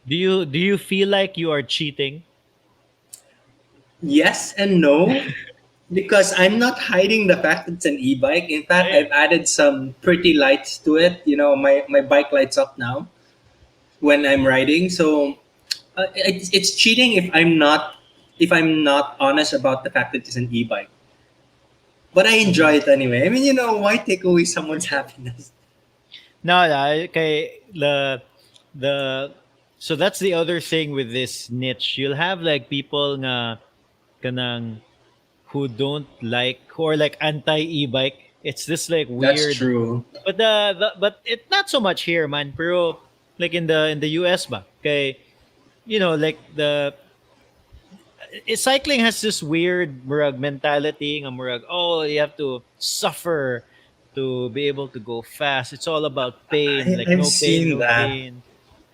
Do you feel like you are cheating? Yes and no, because I'm not hiding the fact that it's an e-bike. In Oh, fact, yeah. I've added some pretty lights to it. My bike lights up now when I'm riding. So it's cheating if I'm not honest about the fact that it's an e-bike. But I enjoy Mhm. it anyway. I mean, why take away someone's happiness? No, no, okay. The so that's the other thing with this niche. You'll have like people nga kanang who don't like who are like anti e-bike. It's this like That's weird, true. but but it not so much here, man. Pero like in the US ba, okay, like cycling has this weird murag mentality ng murag, oh, you have to suffer to be able to go fast. It's all about pain, like I've no pain, seen no that. gain.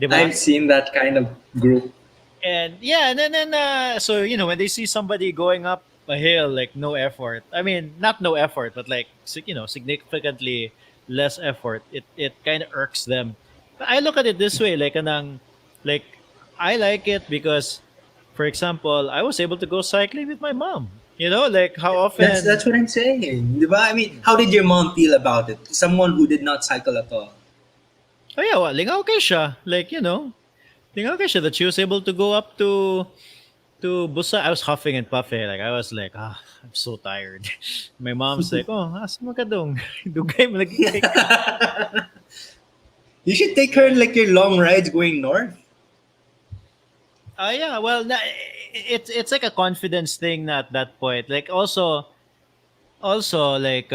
'Di I've ba? seen that kind of group. And yeah, and then so when they see somebody going up a hill like no effort. I mean, not no effort, but like significantly less effort. It kind of irks them. But I look at it this way, like like I like it because, for example, I was able to go cycling with my mom. Like how That's often. what I'm saying. Diba? I mean, how did your mom feel about it? Someone who did not cycle at all. Oh yeah, well, lingaw kay siya. Like lingaw kay siya that she was able to go up to Busa. I was huffing and puffing. Like I was like, I'm so tired. My mom's like, oh, asa mo ka dong? Dugay mo lagi kay. You should take her on like your long rides going north. Yeah, well, it's like a confidence thing at that point. Like also like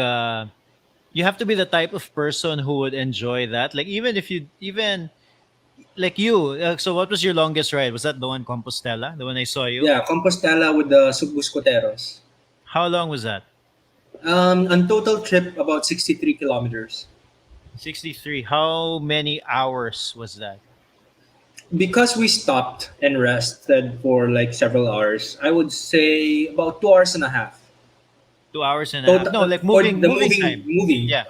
you have to be the type of person who would enjoy that. Like even like you. So what was your longest ride? Was that the one Compostela? The one I saw you? Yeah, Compostela with the Subbuscoteros. How long was that? On total trip about 63 kilometers. 63. How many hours was that? Because we stopped and rested for like several hours, I would say about 2 hours and a half. 2 hours and a half. No, Total like for moving the moving moving time. moving. Yeah,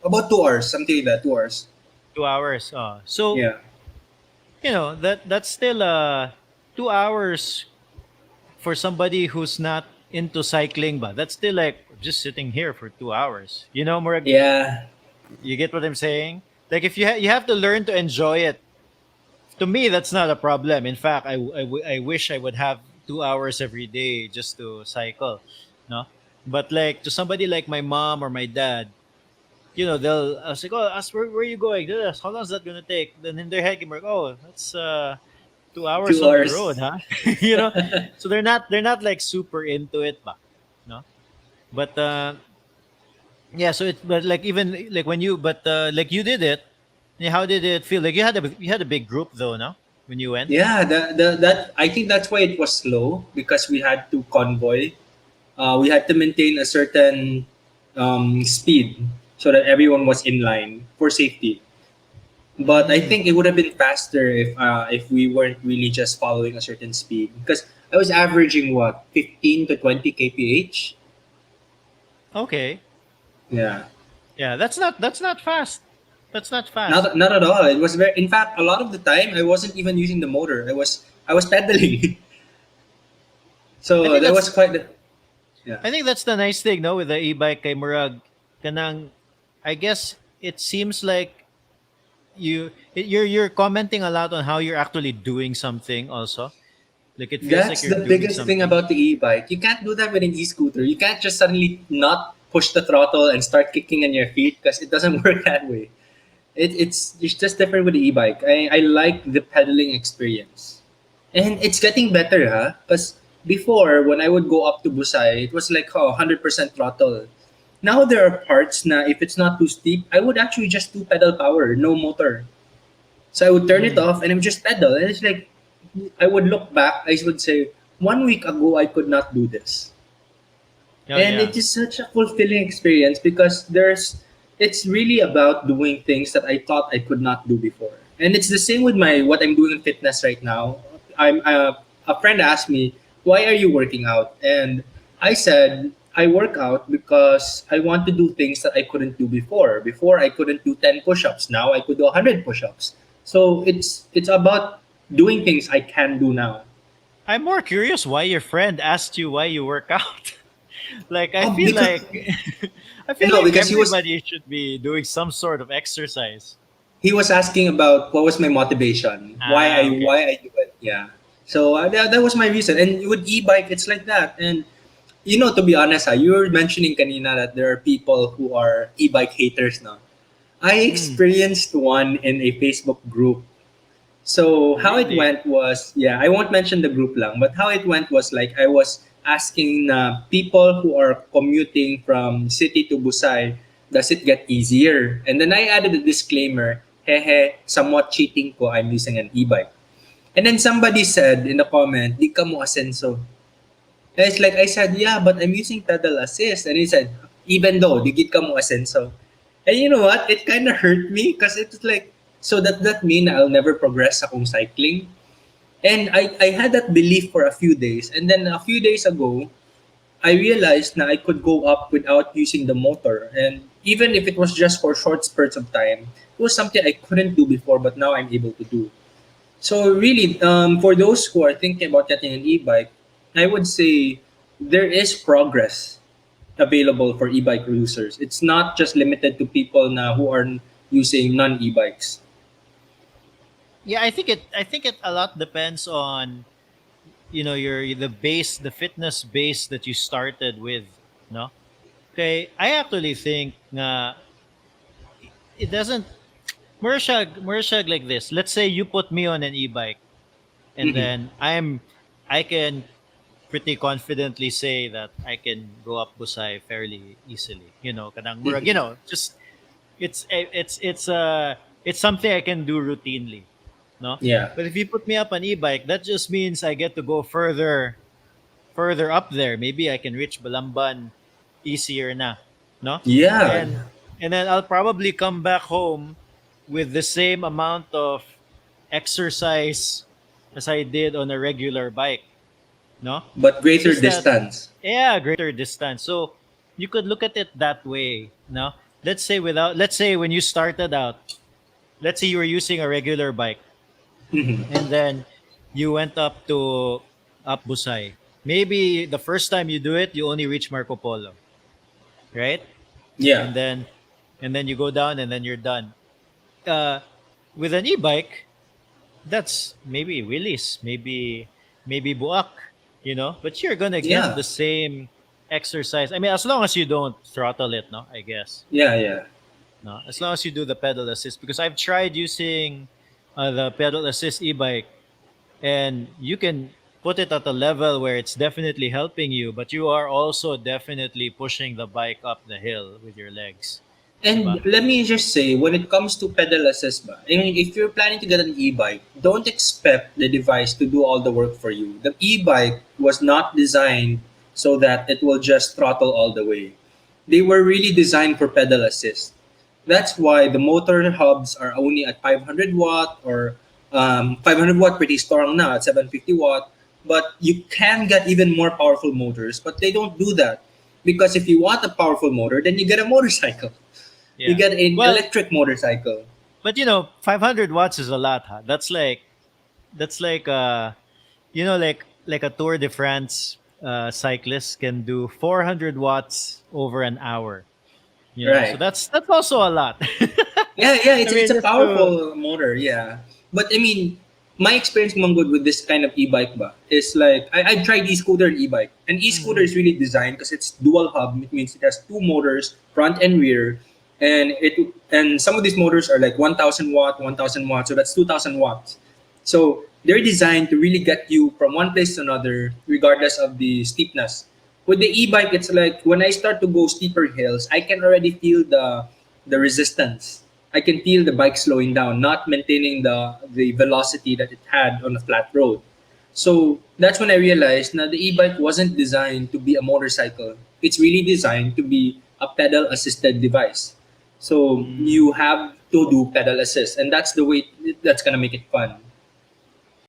About 2 hours, something like that. 2 hours. 2 hours. So Yeah. that's still 2 hours for somebody who's not into cycling, but that's still like just sitting here for 2 hours. Murag, Yeah. you get what I'm saying? Like if you have to learn to enjoy it. To me, that's not a problem. In fact, I wish I would have 2 hours every day just to cycle. No, but like to somebody like my mom or my dad, they'll I was like, oh, ask where are you going? This, how long is that gonna take? Then in their head, I'm like, oh, that's 2 hours two on the road, hours. huh? you know, so they're not like super into it, no. But yeah, so it but like even like when you but like you did it, yeah, how did it feel? Like you had a big group though, no? When you went. Yeah, that I think that's why it was slow because we had to convoy. We had to maintain a certain speed so that everyone was in line for safety. But I Mm, think it would have been faster if we weren't really just following a certain speed because I was averaging what 15 to 20 kph. okay. Yeah, Yeah, that's not fast. That's not fast. not at all. It was very. In fact, a lot of the time I wasn't even using the motor. I was pedaling. I So think that that's was quite. Yeah. I think that's the nice thing, no, with the e-bike kay Murag. Kanang, I guess it seems like you're commenting a lot on how you're actually doing something also. Like it feels like That's you're the doing biggest thing something. about the e-bike. You can't do that with an e-scooter. You can't just suddenly not push the throttle and start kicking on your feet because it doesn't work that way. It's just different with the e-bike. I like the pedaling experience, and it's getting better, huh? Because before when I would go up to Busai, it was like 100% throttle. Now there are parts na if it's not too steep, I would actually just do pedal power, no motor. So I would turn it Mm. off and I would just pedal. And it's like I would look back, I would say, 1 week ago I could not do this. Oh And yeah. it is such a fulfilling experience because it's really about doing things that I thought I could not do before. And it's the same with my what I'm doing in fitness right now. A friend asked me, "Why are you working out?" And I said, "I work out because I want to do things that I couldn't do before. Before I couldn't do 10 push-ups. Now I could do 100 push-ups." So it's about doing things I can do now. I'm more curious why your friend asked you why you work out. Like I Oh, feel because like I feel no, like because everybody should be doing some sort of exercise. he was asking about what was my motivation, Ah, okay. why I do it. Yeah. So that was my reason. And with e-bike, it's like that. And to be honest, you were mentioning kanina that there are people who are e-bike haters now. I Hmm, experienced one in a Facebook group. So how it really? went was, yeah, I won't mention the group lang, but how it went was like I was asking people who are commuting from city to Busai, does it get easier? And then I added a disclaimer, hehe, somewhat cheating ko, I'm using an e-bike. And then somebody said in the comment, di ka mo asenso. And it's like I said, yeah, but I'm using pedal assist. And he said, even though, digit ka mo asenso. And you know what? It kind of hurt me because it's like, so that mean I'll never progress akong cycling? And I had that belief for a few days. And then a few days ago, I realized na I could go up without using the motor. And even if it was just for short spurts of time, it was something I couldn't do before, but now I'm able to do. So really, for those who are thinking about getting an e-bike, I would say there is progress available for e-bike users. It's not just limited to people now who are using non-e-bikes. Yeah, I think it a lot depends on your the base, the fitness base that you started with, no? Okay, I actually think it doesn't Murshag like this. Let's say you put me on an e-bike and Mhm. then I can pretty confidently say that I can go up Busai fairly easily. Kanang murag, just it's something I can do routinely, no? Yeah. But if you put me up an e-bike, that just means I get to go further up there. Maybe I can reach Balamban easier na, no? Yeah. And and then I'll probably come back home with the same amount of exercise as I did on a regular bike, no? But It's greater just that, distance. yeah, greater distance. So you could look at it that way, no? Let's say when you started out, let's say you were using a regular bike Mhm. and then you went up Busai. Maybe the first time you do it, you only reach Marco Polo, right? Yeah. And then you go down and then you're done. Uh, with an e-bike, that's maybe Willis, maybe Buak, but you're gonna get Yeah. the same exercise. I mean, as long as you don't throttle it, no, I guess. Yeah. Yeah. No, as long as you do the pedal assist, because I've tried using the pedal assist e-bike, and you can put it at a level where it's definitely helping you, but you are also definitely pushing the bike up the hill with your legs, And diba? let me just say, when it comes to pedal assist, I mean, if you're planning to get an e-bike, don't expect the device to do all the work for you. The e-bike was not designed so that it will just throttle all the way. They were really designed for pedal assist. That's why the motor hubs are only at 500 watt or 500 watt pretty strong now at 750 watt. But you can get even more powerful motors, but they don't do that. Because if you want a powerful motor, then you get a motorcycle. You Yeah. get an Well, electric motorcycle. but 500 watts is a lot, huh? That's like like a Tour de France cyclist can do 400 watts over an hour. So Right. that's also a lot. Yeah, yeah, I it's mean, a just to powerful motor, yeah. But I mean, my experience man good with this kind of e-bike ba is like I've tried e-scooter and e-bike. And e-scooter Mhm. is really designed because it's dual hub. It means it has two motors, front and rear. And some of these motors are like 1000 watt, 1000 watts, so that's 2000 watts. So they're designed to really get you from one place to another regardless of the steepness. With the e-bike, it's like when I start to go steeper hills, I can already feel the resistance. I can feel the bike slowing down, not maintaining the velocity that it had on a flat road. So that's when I realized that the e-bike wasn't designed to be a motorcycle. It's really designed to be a pedal assisted device. So Mm. you have to do pedal assist, and that's the way that's gonna make it fun.